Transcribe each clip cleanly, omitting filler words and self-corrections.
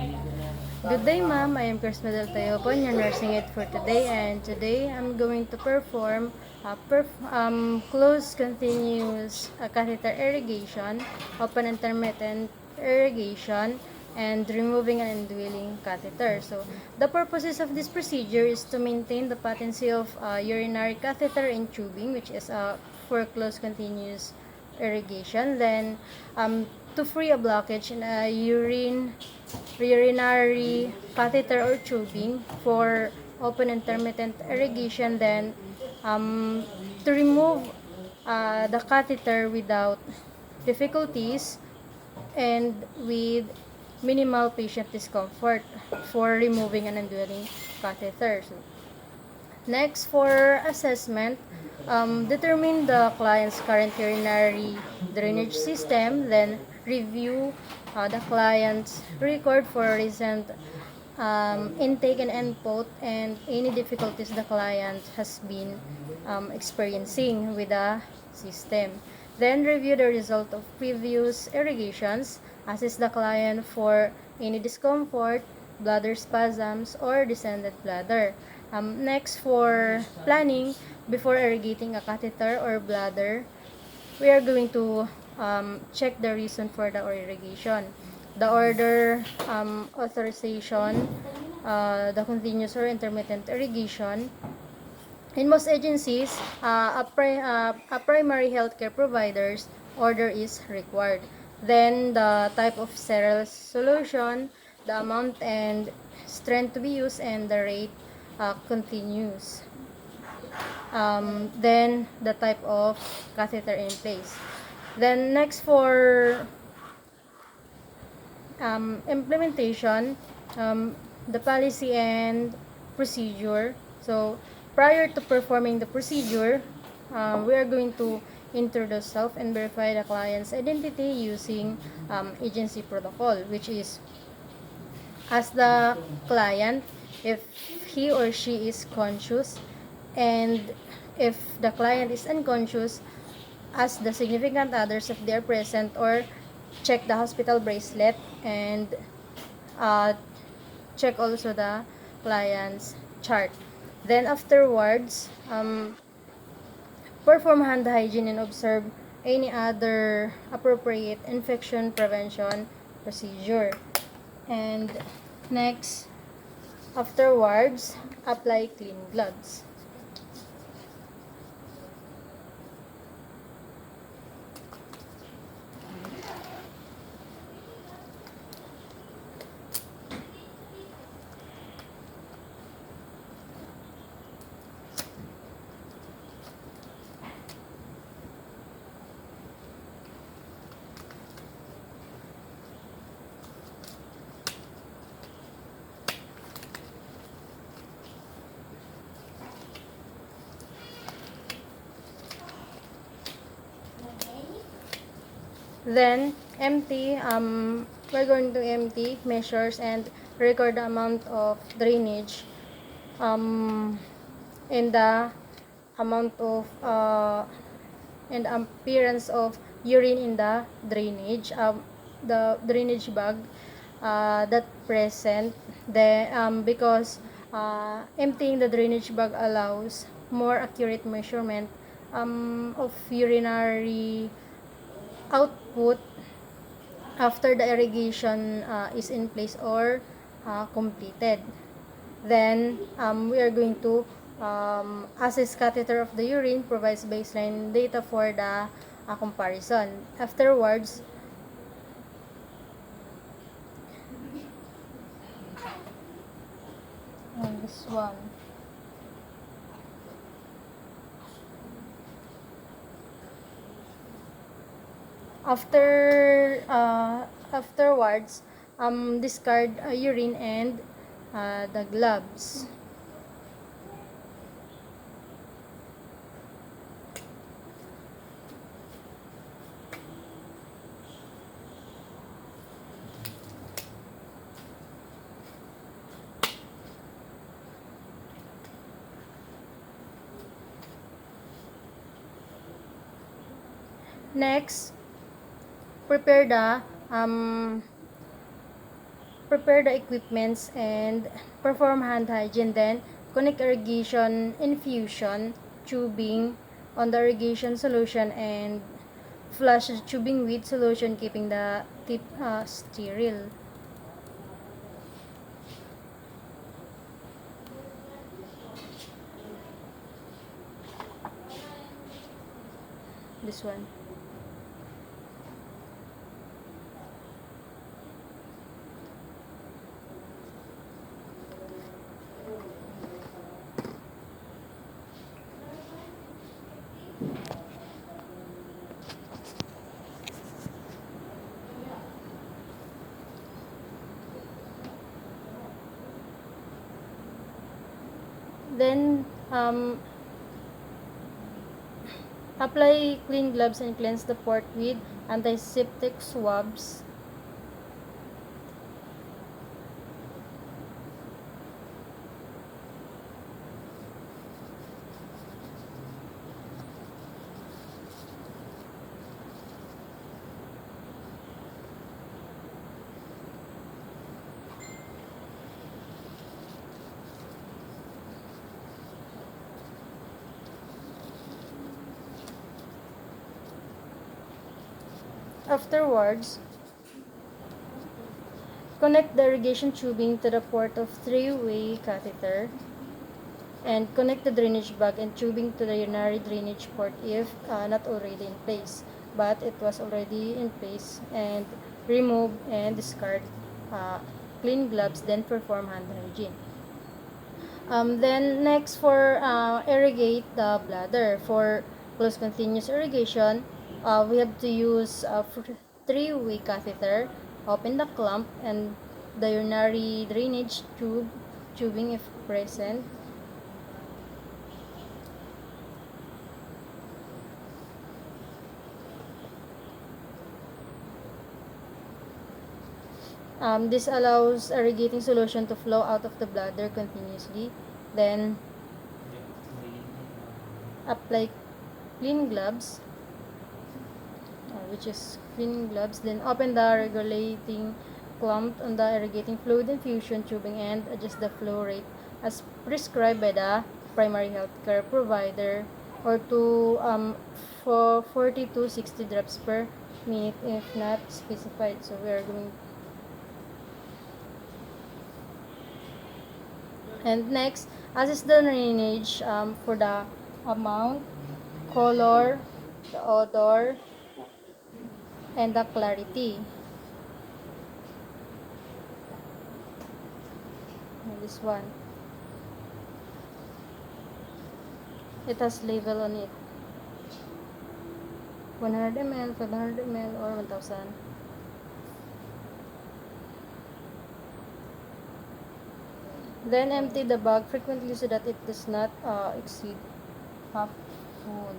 Good day, ma'am. I am Chris Medaltayopon, your nursing aide for today, and today I'm going to perform closed continuous catheter irrigation, open intermittent irrigation, and removing an indwelling catheter. So, the purposes of this procedure is to maintain the patency of urinary catheter in tubing, which is for closed continuous irrigation. Then, to free a blockage in a urinary catheter or tubing for open intermittent irrigation. Then, to remove the catheter without difficulties and with minimal patient discomfort for removing an indwelling catheter. So, next, for assessment, determine the client's current urinary drainage system, then review the client's record for recent intake and input and any difficulties the client has been experiencing with the system. Then review the result of previous irrigations, assess the client for any discomfort, bladder spasms, or descended bladder. Next, for planning, before irrigating a catheter or bladder, we are going to check the reason for the irrigation, the order, authorization, the continuous or intermittent irrigation. In most agencies, a primary healthcare provider's order is required. Then the type of sterile solution, the amount and strength to be used, and the rate continues. Then the type of catheter in place. Then next, for implementation, the policy and procedure. So prior to performing the procedure, we are going to introduce self and verify the client's identity using agency protocol, which is ask the client if he or she is conscious, and if the client is unconscious, ask the significant others if they are present, or check the hospital bracelet, and check also the client's chart. Then afterwards, perform hand hygiene and observe any other appropriate infection prevention procedure. And next, afterwards, apply clean gloves. Then empty, we're going to empty, measures, and record the amount of drainage, and the amount of and appearance of urine in the drainage bag that present. Because emptying the drainage bag allows more accurate measurement of urinary output after the irrigation is in place or completed. Then we are going to assess catheter of the urine, provides baseline data for the comparison. Afterwards, this one. Afterwards, discard urine and the gloves. Next, prepare prepare the equipments and perform hand hygiene. Then connect irrigation infusion tubing on the irrigation solution and flush the tubing with solution, keeping the tip sterile. This one. Then apply clean gloves and cleanse the port with antiseptic swabs. Afterwards, connect the irrigation tubing to the port of three-way catheter and connect the drainage bag and tubing to the urinary drainage port if not already in place, but it was already in place, and remove and discard clean gloves, then perform hand hygiene. Then next, for irrigate the bladder. For close continuous irrigation, we have to use a three-way catheter, open the clamp and the urinary drainage tubing if present. This allows irrigating solution to flow out of the bladder continuously. Then apply clean gloves, which is clean gloves. Then open the regulating clamp on the irrigating fluid infusion tubing and adjust the flow rate as prescribed by the primary healthcare provider, or to for 40 to 60 drops per minute if not specified. So we are going. And next, assess the drainage for the amount, color, the odor, and the clarity. And this one, it has label on it: 100 ml, 500 ml, or 1000. Then empty the bag frequently so that it does not exceed half full.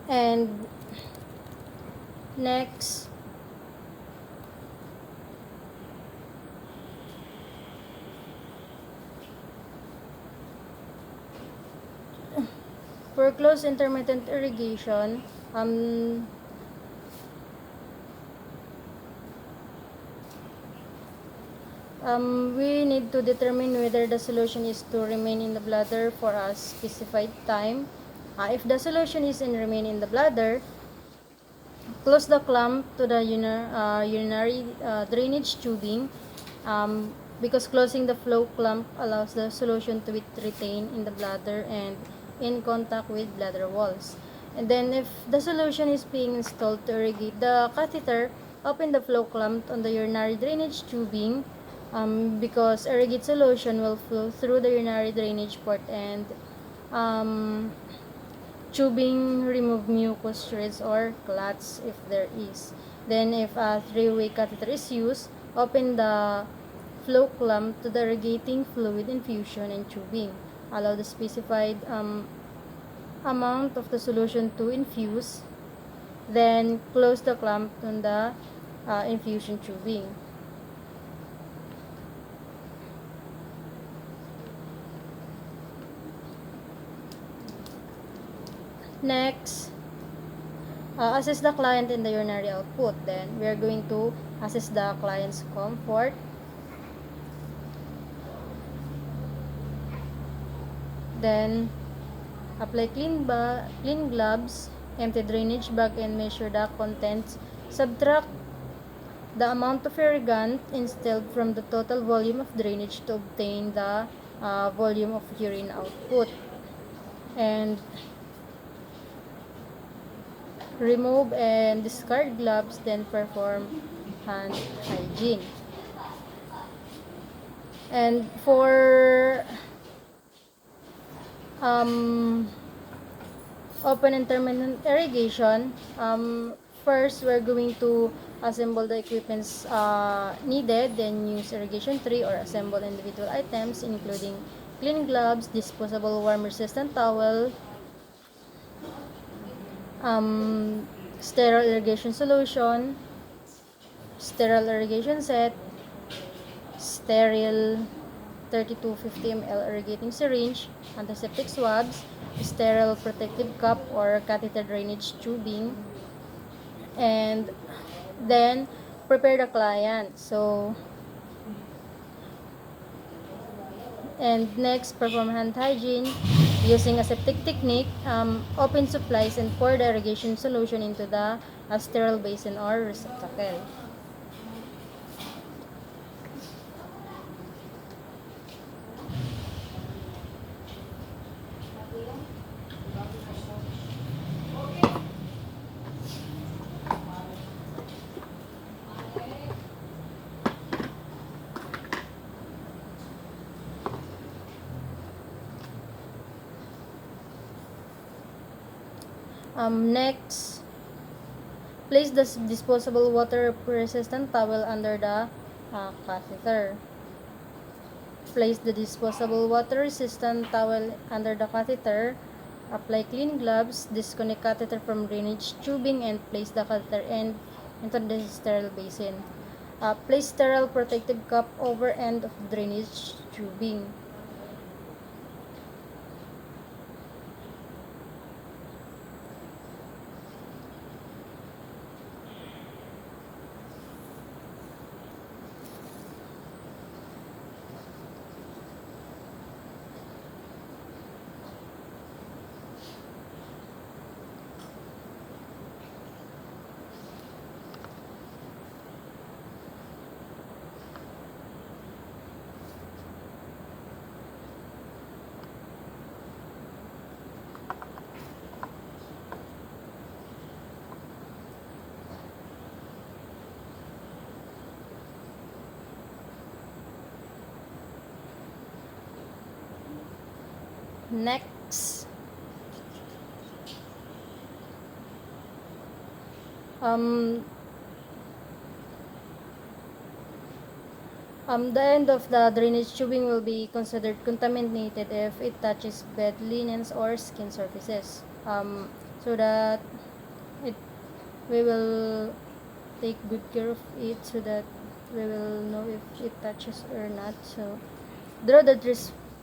And next, for close intermittent irrigation, we need to determine whether the solution is to remain in the bladder for a specified time. If the solution is in remain in the bladder, close the clamp to the urinary drainage tubing, because closing the flow clamp allows the solution to be retained in the bladder and in contact with bladder walls. And then if the solution is being installed to irrigate the catheter, open the flow clamp on the urinary drainage tubing, because irrigate solution will flow through the urinary drainage port and tubing remove mucus shreds or clots if there is. Then if a three-way catheter is used, open the flow clamp to the irrigating fluid infusion and tubing. Allow the specified amount of the solution to infuse. Then close the clamp on the infusion tubing. Next, assess the client in the urinary output. Then we are going to assess the client's comfort. Then apply clean gloves, empty drainage bag and measure the contents. Subtract the amount of irrigant instilled from the total volume of drainage to obtain the volume of urine output. And remove and discard gloves, then perform hand hygiene. And for open intermittent irrigation, first we're going to assemble the equipments needed, then use irrigation tree or assemble individual items including clean gloves, disposable worm resistant towel, sterile irrigation solution, sterile irrigation set, sterile 30 to 50 ml irrigating syringe, antiseptic swabs, sterile protective cup or catheter drainage tubing, and then prepare the client. And next, perform hand hygiene using aseptic technique. Open supplies and pour the irrigation solution into the sterile basin or receptacle. Next, place the disposable water-resistant towel under the catheter. Place the disposable water-resistant towel under the catheter. Apply clean gloves. Disconnect catheter from drainage tubing and place the catheter end into the sterile basin. Place sterile protective cup over end of drainage tubing. Next, the end of the drainage tubing will be considered contaminated if it touches bed linens or skin surfaces. So that it we will take good care of it so that we will know if it touches or not. So draw the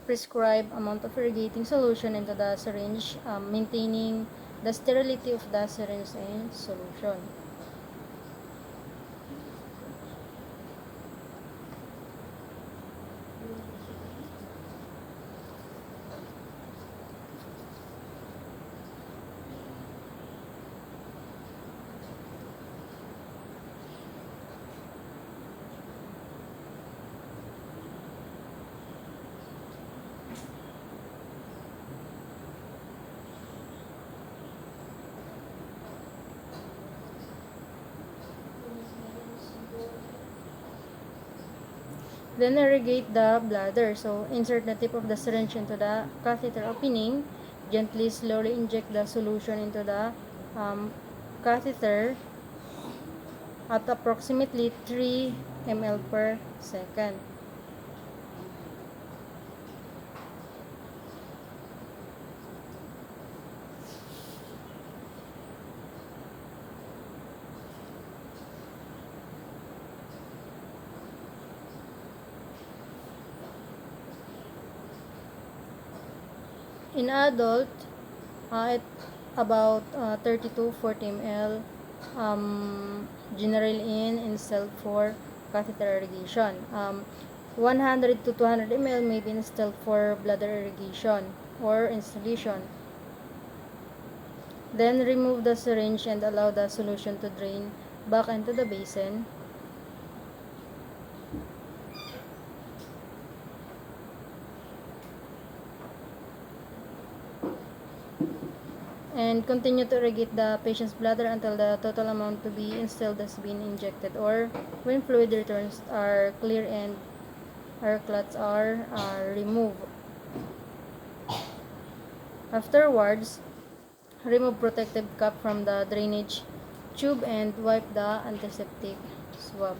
prescribed amount of irrigating solution into the syringe, maintaining the sterility of the syringe and solution. Then irrigate the bladder. So insert the tip of the syringe into the catheter opening. Gently, slowly inject the solution into the catheter at approximately 3 ml per second. In adult, about 30 to 40 ml general in installed for catheter irrigation. 100 to 200 ml may be installed for bladder irrigation or installation. Then remove the syringe and allow the solution to drain back into the basin. And continue to irrigate the patient's bladder until the total amount to be instilled has been injected, or when fluid returns are clear and our clots are removed. Afterwards, remove protective cap from the drainage tube and wipe the antiseptic swab.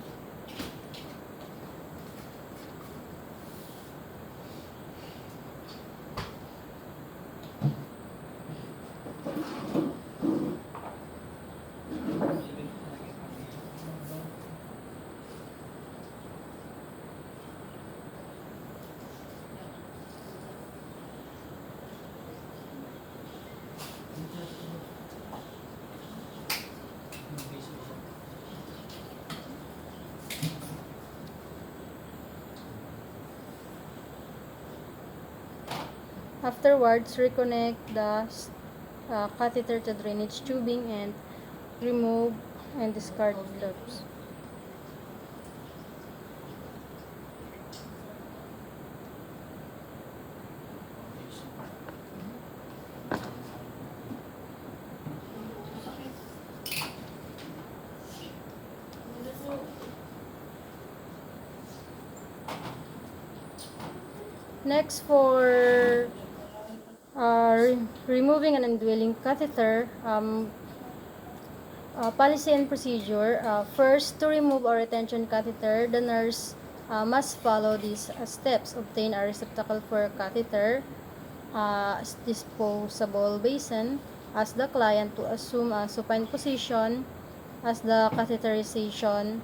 Afterwards, reconnect the catheter to drainage tubing and remove and discard gloves. Next, for removing an indwelling catheter, policy and procedure. First, to remove a retention catheter, the nurse must follow these steps. Obtain a receptacle for catheter, disposable basin, ask the client to assume a supine position as the catheterization.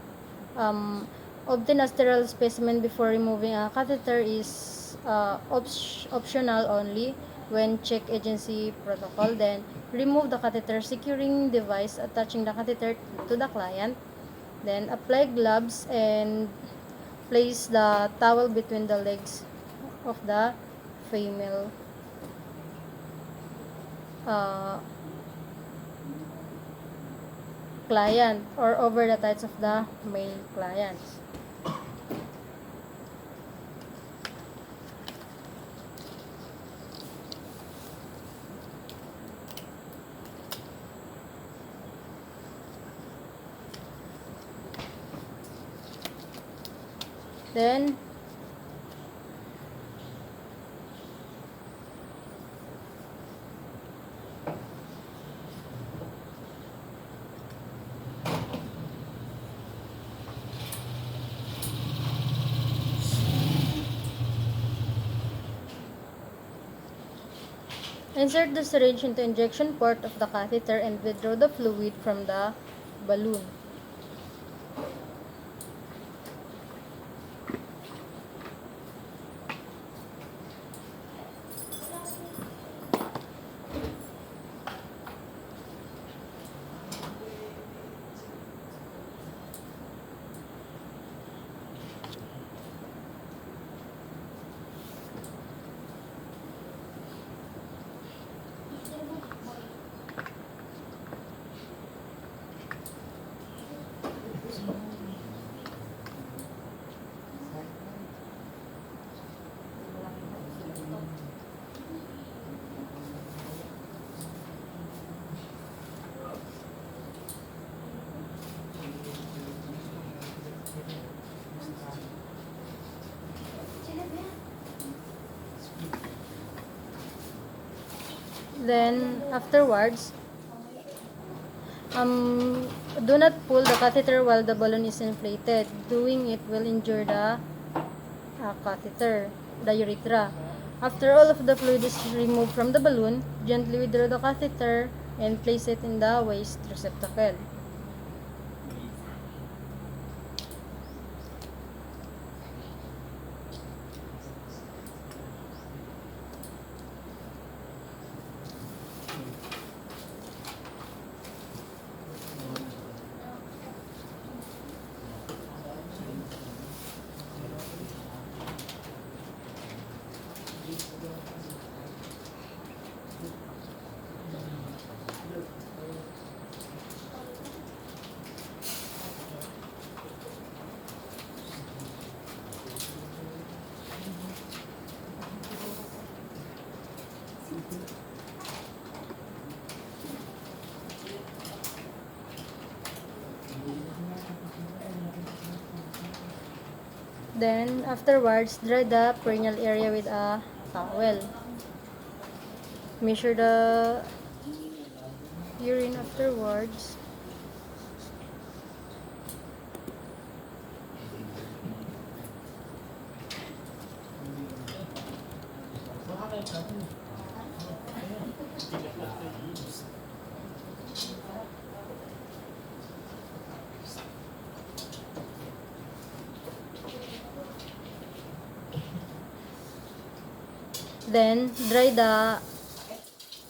Obtain a sterile specimen before removing a catheter is optional only when check agency protocol. Then remove the catheter securing device attaching the catheter to the client. Then apply gloves and place the towel between the legs of the female client or over the thighs of the male clients. Then insert the syringe into injection port of the catheter and withdraw the fluid from the balloon. Then afterwards, do not pull the catheter while the balloon is inflated. Doing it will injure the catheter, the urethra. After all of the fluid is removed from the balloon, gently withdraw the catheter and place it in the waste receptacle. Then afterwards, dry the perineal area with a towel. Measure the urine afterwards.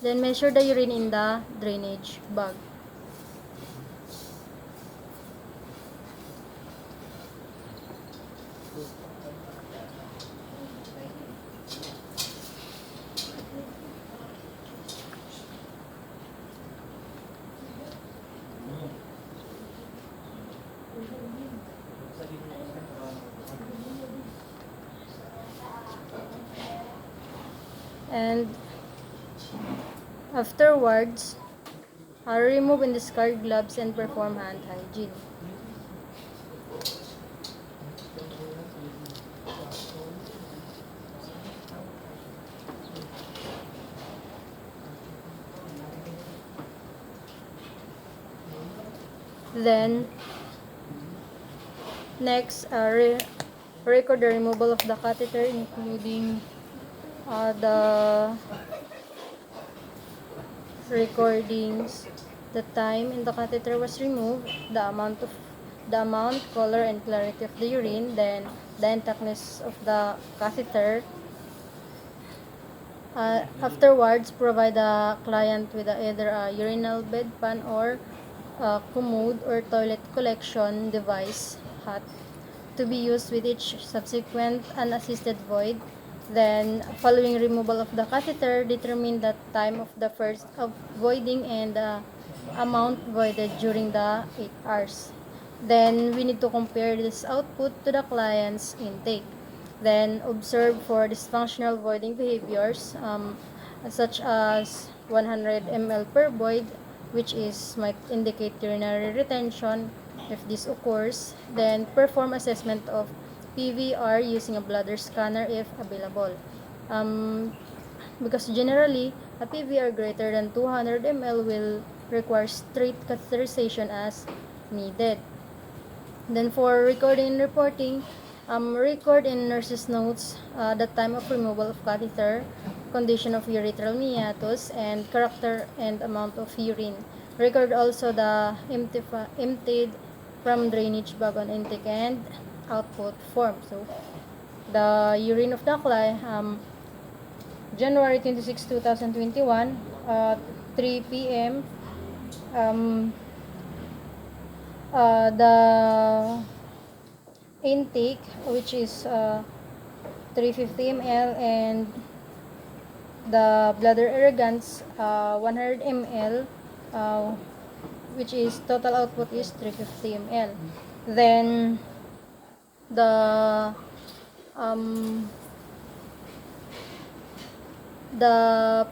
Then measure the urine in the drainage bag. And afterwards, remove and discard gloves and perform hand hygiene. Then, next, record the removal of the catheter, including the recordings, the time and the catheter was removed, the amount, color, and clarity of the urine, then the intactness of the catheter. Afterwards, provide the client with either a urinal bedpan or commode or toilet collection device hat to be used with each subsequent unassisted void. Then, following removal of the catheter, determine the time of the first of voiding and the amount voided during the 8 hours. Then, we need to compare this output to the client's intake. Then, observe for dysfunctional voiding behaviors, such as 100 ml per void, which might indicate urinary retention. If this occurs, then perform assessment of PVR using a bladder scanner if available. Because generally, a PVR greater than 200 ml will require straight catheterization as needed. Then for recording and reporting, record in nurse's notes the time of removal of catheter, condition of urethral meatus, and character and amount of urine. Record also the emptied from drainage bag on intake and output form. So, the urine of the client, January 26, 2021, 3 p.m. The intake, which is 350 ml, and the bladder irrigants 100 ml, which is total output is 350 ml. Then the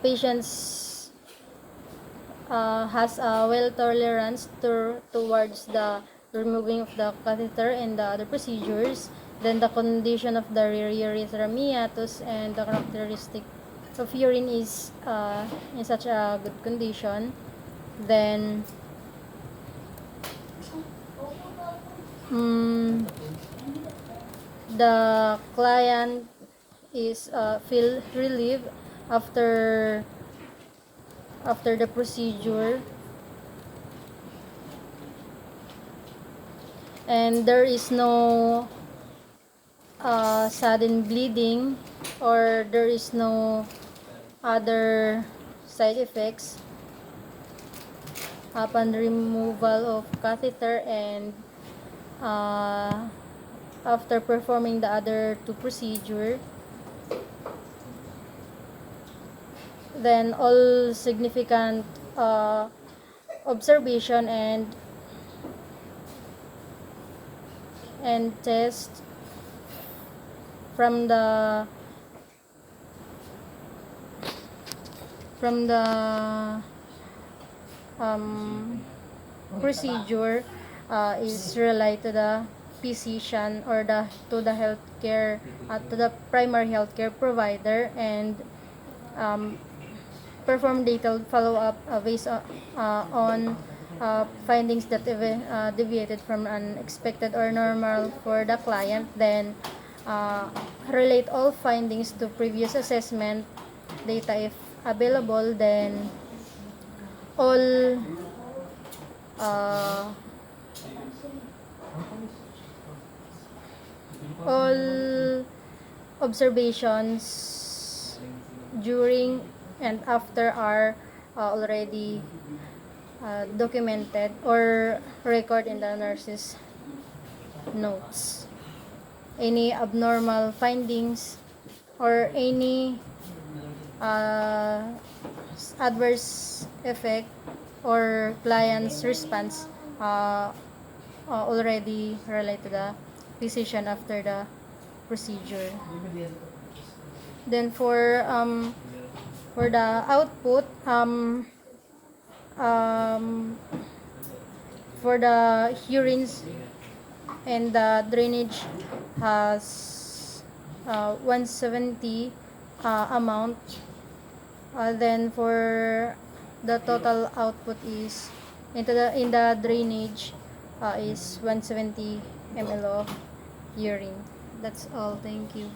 patient's has a well tolerance towards the removing of the catheter and the other procedures. Then the condition of the urethra meatus and the characteristic of urine is in such a good condition. Then the client is feel relieved after the procedure, and there is no sudden bleeding or there is no other side effects upon removal of catheter and after performing the other two procedures. Then all significant observation and test from the procedure is related to the physician or to the healthcare to the primary healthcare provider, and perform detailed follow-up based on findings that deviated from unexpected or normal for the client. Then relate all findings to previous assessment data if available. Then all uh, all observations during and after are already documented or record in the nurse's notes. Any abnormal findings or any uh, adverse effect or client's response already relate to the physician after the procedure. Then for the output, for the urines and the drainage has 170 amount. Then for the total output is in the drainage is 170 ml of urine. That's all. Thank you.